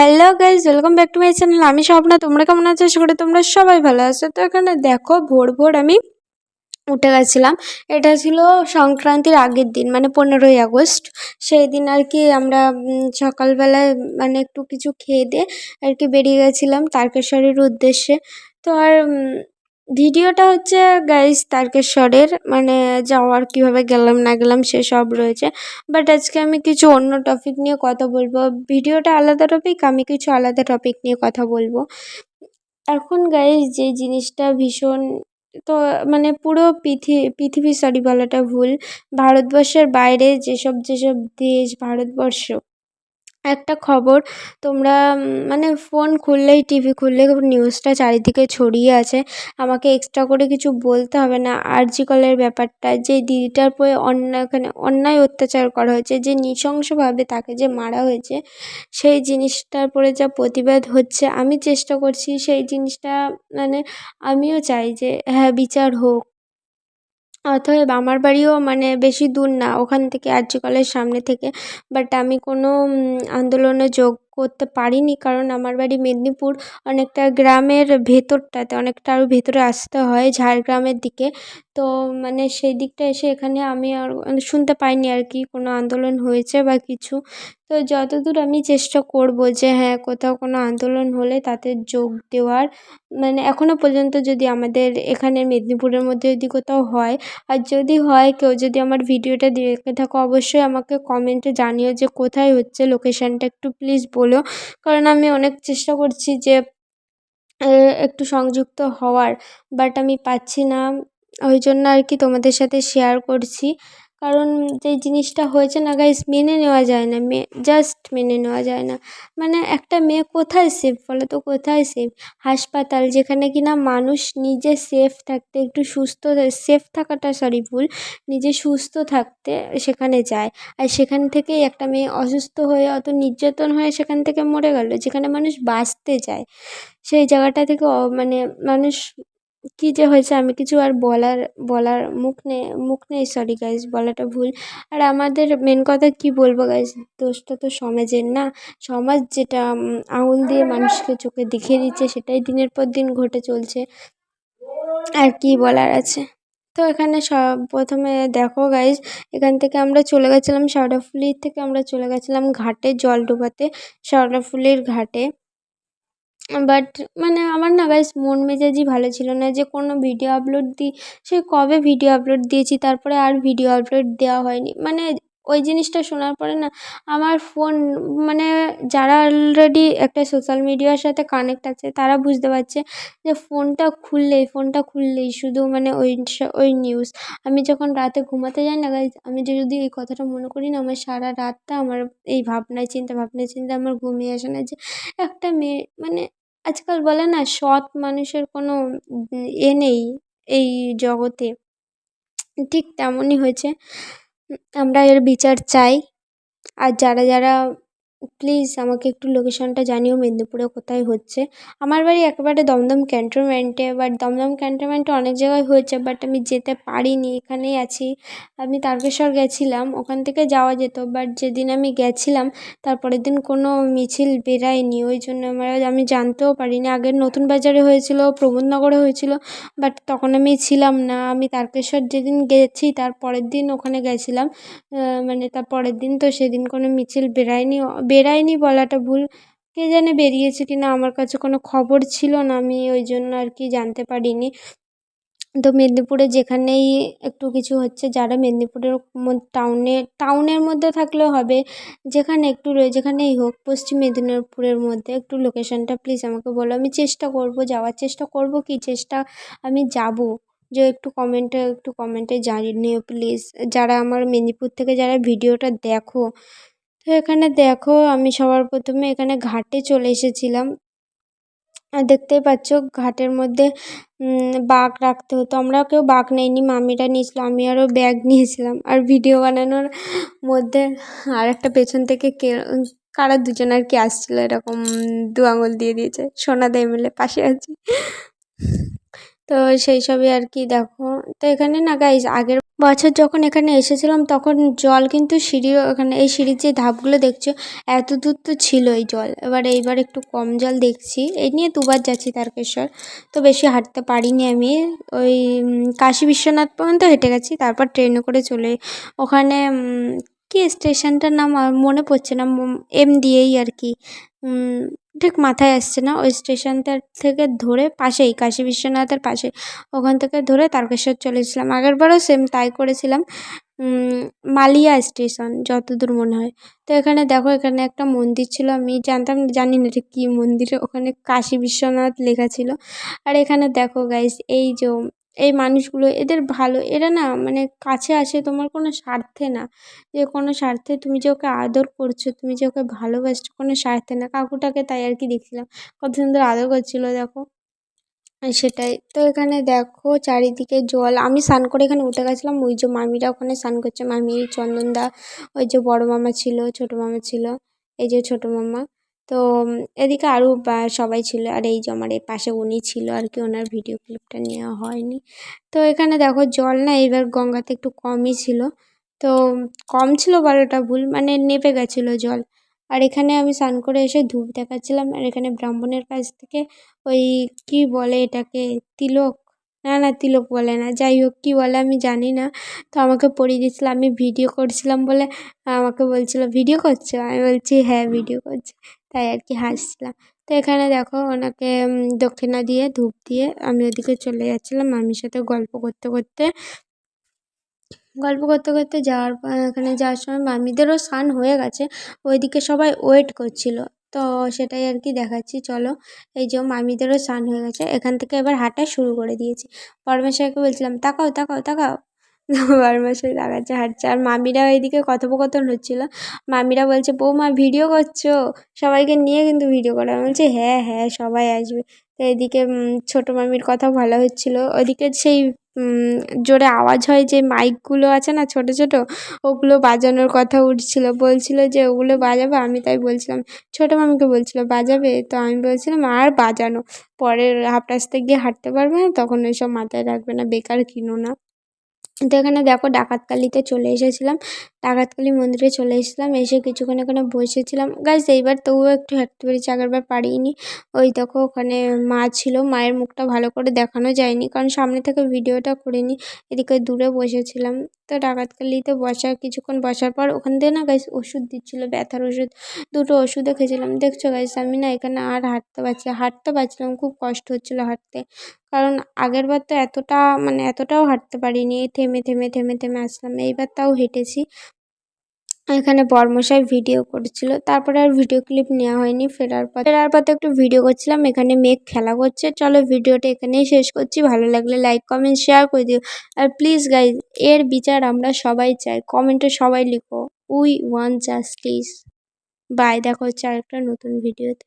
Hello guys, welcome back to my channel. আমি স্বপ্না। তোমরা কেমন আছো? আশা করি তোমরা সবাই ভালো আছো। তো এখানে দেখো, ভোর ভোর আমি উঠে গেছিলাম। এটা ছিল সংক্রান্তির আগের দিন, মানে 15ই আগস্ট। সেই দিন আর কি আমরা সকালবেলায় মানে একটু কিছু খেয়ে দিয়ে আর কি বেরিয়ে গেছিলাম তারকেশ্বরের উদ্দেশ্যে। তো আর ভিডিওটা হচ্ছে গাইজ তারকেশ্বরের, মানে যাওয়ার কিভাবে গেলাম না গেলাম সেসব রয়েছে। বাট আজকে আমি কিছু অন্য টপিক নিয়ে কথা বলবো। ভিডিওটা আলাদা টপিক, আমি কিছু আলাদা টপিক নিয়ে কথা বলবো। এখন গাইজ যে জিনিসটা ভীষণ, তো মানে পুরো পৃথিবী সরি বলাটা ভুল, ভারতবর্ষের বাইরে যেসব যেসব দেশ, ভারতবর্ষ একটা খবর তোমরা মানে ফোন খুললেই, টিভি খুললেই নিউজটা চারিদিকে ছড়িয়ে আছে। আমাকে এক্সট্রা করে কিছু বলতে হবে না। আরজি করের ব্যাপারটা, যে দিদিটার উপরে অন্যায় অত্যাচার করা হয়েছে, যে নৃশংসভাবে তাকে যে মারা হয়েছে, সেই জিনিসটার পরে যা প্রতিবাদ হচ্ছে, আমি চেষ্টা করছি সেই জিনিসটা, মানে আমিও চাই যে হ্যাঁ, বিচার হোক। অতএব আমার বাড়িও মানে বেশি দূর না ওখান থেকে, আরজি কলের সামনে থেকে। বাট আমি কোনো আন্দোলনে যোগ করতে পারিনি, কারণ আমার বাড়ি মেদিনীপুর, অনেকটা গ্রামের ভেতরটাতে, অনেকটা আরও ভেতরে আসতে হয় ঝাড়গ্রামের দিকে। তো মানে সেই দিকটা এসে এখানে আমি আর মানে শুনতে পাইনি আর কি কোনো আন্দোলন হয়েছে বা কিছু। তো যতদূর আমি চেষ্টা করব যে হ্যাঁ, কোথাও কোনো আন্দোলন হলে তাতে যোগ দেওয়ার। মানে এখনও পর্যন্ত যদি আমাদের এখানে মেদিনীপুরের মধ্যে যদি কোথাও হয়, আর যদি হয়, কেউ যদি আমার ভিডিওটা দেখে থাকো, অবশ্যই আমাকে কমেন্টে জানিও যে কোথায় হচ্ছে, লোকেশানটা একটু প্লিজ বলো। কারণ আমি অনেক চেষ্টা করছি যে একটু সংযুক্ত হওয়ার, বাট আমি পাচ্ছি না। ওই জন্য আর কি তোমাদের সাথে শেয়ার করছি। কারণ যে জিনিসটা হয়েছে না গাইস, মেনে নেওয়া যায় না, জাস্ট মেনে নেওয়া যায় না। মানে একটা মেয়ে কোথায় সেফ বলো তো, কোথায় সেফ? হাসপাতাল, যেখানে কিনা মানুষ নিজে সেফ থাকতে, একটু সুস্থ, সেফ থাকাটা সরি ভুল, নিজে সুস্থ থাকতে সেখানে যায়। আর সেখান থেকেই একটা মেয়ে অসুস্থ হয়ে, অত নির্যাতন হয়ে সেখান থেকে মরে গেল, যেখানে মানুষ বাঁচতে যায়। সেই জায়গাটা থেকে মানে মানুষ, কী যে হয়েছে, আমি কিছু আর বলার মুখ নেই, সরি গাইজ, বলাটা ভুল। আর আমাদের মেন কথা কি বলবো গাইজ, দোষটা তো সমাজের না। সমাজ যেটা আঙুল দিয়ে মানুষকে চোখে দেখিয়ে দিচ্ছে, সেটাই দিনের পর দিন ঘটে চলছে। আর কি বলার আছে? তো এখানে প্রথমে দেখো গাইজ, এখান থেকে আমরা চলে গেছিলাম শেওড়াফুলির থেকে, আমরা চলে গেছিলাম ঘাটে জল ডোবাতে, শেওড়াফুলির ঘাটে। বাট মানে আমার না গাইস মন মেজাজই ভালো ছিল না যে কোনো ভিডিও আপলোড দিই। সে কবে ভিডিও আপলোড দিয়েছি, তারপরে আর ভিডিও আপলোড দেওয়া হয়নি। মানে ওই জিনিসটা শোনার পরে না আমার ফোন, মানে যারা অলরেডি একটা সোশ্যাল মিডিয়ার সাথে কানেক্ট আছে তারা বুঝতে পারছে যে ফোনটা খুললেই শুধু মানে ওই নিউজ। আমি যখন রাতে ঘুমাতে যাই না গাইজ, আমি যদি এই কথাটা মনে করি না, আমার সারা রাতটা আমার এই ভাবনায় চিন্তা আমার ঘুমিয়ে আসে না, যে একটা মেয়ে মানে আজকাল বলে না, সৎ মানুষের কোনো নেই এই জগতে, ঠিক তেমনই হয়েছে। আমরা এর বিচার চাই। আর যারা প্লিজ আমাকে একটু লোকেশনটা জানিও, মেদিনীপুরে কোথায় হচ্ছে। আমার বাড়ি একেবারে দমদম ক্যান্টনমেন্টে, বাট দমদম ক্যান্টনমেন্টে অনেক জায়গায় হয়েছে, বাট আমি যেতে পারিনি, এখানেই আছি। আমি তারকেশ্বর গেছিলাম, ওখান থেকে যাওয়া যেত, বাট যেদিন আমি গেছিলাম তারপরের দিন কোনো মিছিল বেরায়নি, ওই জন্য আমি জানতেও পারিনি। আগের নতুন বাজারে হয়েছিল, প্রমোদনগরে হয়েছিল, বাট তখন আমি ছিলাম না। আমি তারকেশ্বর যেদিন গেছি তার পরের দিন ওখানে গেছিলাম, মানে তার পরের দিন। তো সেদিন কোনো মিছিল বেরায়নি বলাটা ভুল, কে জানে বেরিয়েছে কিনা, আমার কাছে কোনো খবর ছিল না, আমি ওই জন্য আর কি জানতে পারিনি। তো মেদিনীপুরে যেখানেই একটু কিছু হচ্ছে, যারা মেদিনীপুরের টাউনের মধ্যে থাকলেও হবে, যেখানে একটু যেখানেই হোক, পশ্চিম মেদিনীপুরের মধ্যে একটু লোকেশনটা প্লিজ আমাকে বলো। আমি চেষ্টা করব, যাওয়ার চেষ্টা করব, কি চেষ্টা, আমি যাব। যে একটু কমেন্টে জানিও প্লিজ, যারা আমার মেদিনীপুর থেকে যারা ভিডিওটা দেখো। তো এখানে দেখো, আমি সবার প্রথমে এখানে ঘাটে চলে এসেছিলাম। আর দেখতেই পাচ্ছ ঘাটের মধ্যে বাঁক রাখতে হতো, আমরা কেউ বাঁক নেইনি, মামিরা নিয়েছিল, আমি আরও ব্যাগ নিয়েছিলাম। আর ভিডিও বানানোর মধ্যে আর একটা পেছন থেকে কারা দুজন আর কি আসছিলো, এরকম দু আঙুল দিয়ে দিয়েছে, সোনাদা এমএলএ পাশে আছি। তো সেই সবই আর কি দেখো। তো এখানে না গাইজ আগের বছর যখন এখানে এসেছিলাম তখন জল কিন্তু সিঁড়ির ওখানে, এই সিঁড়ির যে ধাপগুলো দেখছো এত দূর তো ছিল এই জল, এইবার একটু কম জল দেখছি। এই নিয়ে দুবার যাচ্ছি তারকেশ্বর, তো বেশি হাঁটতে পারিনি আমি। ওই কাশী বিশ্বনাথ পর্যন্ত হেঁটে গেছি, তারপর ট্রেনে করে চলে ওখানে কি স্টেশনটার নাম মনে পড়ছে না, এম দিয়েই আর কি, ঠিক মাথায় আসছে না। ওই স্টেশনটার থেকে ধরে পাশেই কাশী বিশ্বনাথের পাশে, ওখান থেকে ধরে তারকেশ্বর চলেছিলাম। আগেরবারও সেম তাই করেছিলাম। মালিয়া স্টেশন যতদূর মনে হয়। তো এখানে দেখো এখানে একটা মন্দির ছিল, আমি জানি না ঠিক কী মন্দির, ওখানে কাশী বিশ্বনাথ লেখা ছিল। আর এখানে দেখো গাইস এই যে এই মানুষগুলো, এদের ভালো, এরা না মানে কাছে আসে তোমার কোনো স্বার্থে না, যে কোনো স্বার্থে তুমি যে ওকে আদর করছো, তুমি যে ওকে ভালোবাসছো, কোনো স্বার্থে না। কাকুটাকে তাই আর কি দেখছিলাম, কত সুন্দর আদর করছিল দেখো। সেটাই তো। এখানে দেখো চারিদিকে জল, আমি স্নান করে এখানে উঠে গেছিলাম, ওই যে মামিরা ওখানে স্নান করছে, মামি, চন্দনদা, ওই যে বড় মামা ছিল, ছোট মামা ছিল, এই যে ছোট মামা। তো এদিকে আরও সবাই ছিল, আর এই যে আমার এই পাশে উনি ছিল আর কি, ওনার ভিডিও ক্লিপটা নেওয়া হয়নি। তো এখানে দেখো জল না এইবার গঙ্গাতে একটু কমই ছিল, তো কম ছিল বলাটা ভুল, মানে নেপে গেছিলো জল। আর এখানে আমি স্নান করে এসে ধূপ দেখাচ্ছিলাম, আর এখানে ব্রাহ্মণের কাছ থেকে ওই কি বলে এটাকে, তিলক, না না তিলক বলে না, যাই হোক কী বলে আমি জানি না, তো আমাকে পরিয়ে দিচ্ছিল। আমি ভিডিও করছিলাম বলে আমাকে বলছিল ভিডিও করছো, আমি বলছি হ্যাঁ ভিডিও করছি, তাই আর কি হাসছিলাম। তো এখানে দেখো ওনাকে দক্ষিণা দিয়ে ধূপ দিয়ে আমি ওদিকে চলে যাচ্ছিলাম মামির সাথে গল্প করতে করতে। যাওয়ার পর এখানে যাওয়ার সময় মামিদেরও স্নান হয়ে গেছে, ওইদিকে সবাই ওয়েট করছিল, তো সেটাই আর কি দেখাচ্ছি চলো। এই যে মামিদেরও স্নান হয়ে গেছে, এখান থেকে এবার হাঁটা শুরু করে দিয়েছি। পরমেশ্বরকে বলছিলাম তাকাও তাকাও তাকাও, পরমেশ্বর তাকাচ্ছে হাঁটছে, আর মামিরা এইদিকে কথোপকথন হচ্ছিলো। মামিরা বলছে বৌমা ভিডিও করছো, সবাইকে নিয়ে কিন্তু ভিডিও করা, আমি বলছি হ্যাঁ হ্যাঁ সবাই আসবে। তো এদিকে ছোটো মামির কথা বলা হচ্ছিলো, ওদিকে সেই জোরে আওয়াজ হয় যে মাইকগুলো আছে না ছোট ছোট, ওগুলো বাজানোর কথা উঠছিল, বলছিল যে ওগুলো বাজাবে, আমি তাই বলছিলাম, ছোটো মামিকে বলছিল বাজাবে, তো আমি বলছিলাম আর বাজানো পরের হাফ রাস্তায় গিয়ে হাঁটতে পারবে না, তখন ওইসব মাথায় রাখবে না, বেকার কিনো না। তো এখানে দেখো ডাকাতকালিতে চলে এসেছিলাম, ডাকাতকালী মন্দিরে চলে এসেছিলাম, এসে কিছুক্ষণ এখানে বসেছিলাম। গাইস এইবার তবুও একটু হাঁটতে পেরেছি, আগেরবার পারিনি। ওই দেখো ওখানে মা ছিল, মায়ের মুখটা ভালো করে দেখানো যায়নি কারণ সামনে থেকে ভিডিওটা করিনি, এদিকে দূরে বসেছিলাম। তো ডাকাতকালিতে কিছুক্ষণ বসার পর ওখান থেকে না গাইস ওষুধ দিচ্ছিলো, ব্যথার ওষুধ, দুটো ওষুধও খেয়েছিলাম। দেখছো গাইস আমি না এখানে আর হাঁটতে পারছিলাম, খুব কষ্ট হচ্ছিলো হাঁটতে, কারণ আগেরবার তো এতটাও হাঁটতে পারিনি, থেমে থেমে থেমে থেমে আসলাম, এইবার তাও হেঁটেছি। এখানে বরমশাই ভিডিও করছিল, তারপরে আর ভিডিও ক্লিপ নেওয়া হয়নি। ফেরার পথে একটু ভিডিও করছিলাম, এখানে মেঘ খেলা করছে। চলো ভিডিওটা এখানেই শেষ করছি, ভালো লাগলে লাইক কমেন্ট শেয়ার করে দিও, আর প্লিজ গাইজ এর বিচার আমরা সবাই চাই, কমেন্টে সবাই লিখো উই ওয়ান্ট জাস্টিস। বাই, দেখা হচ্ছে আরেকটা নতুন ভিডিওতে।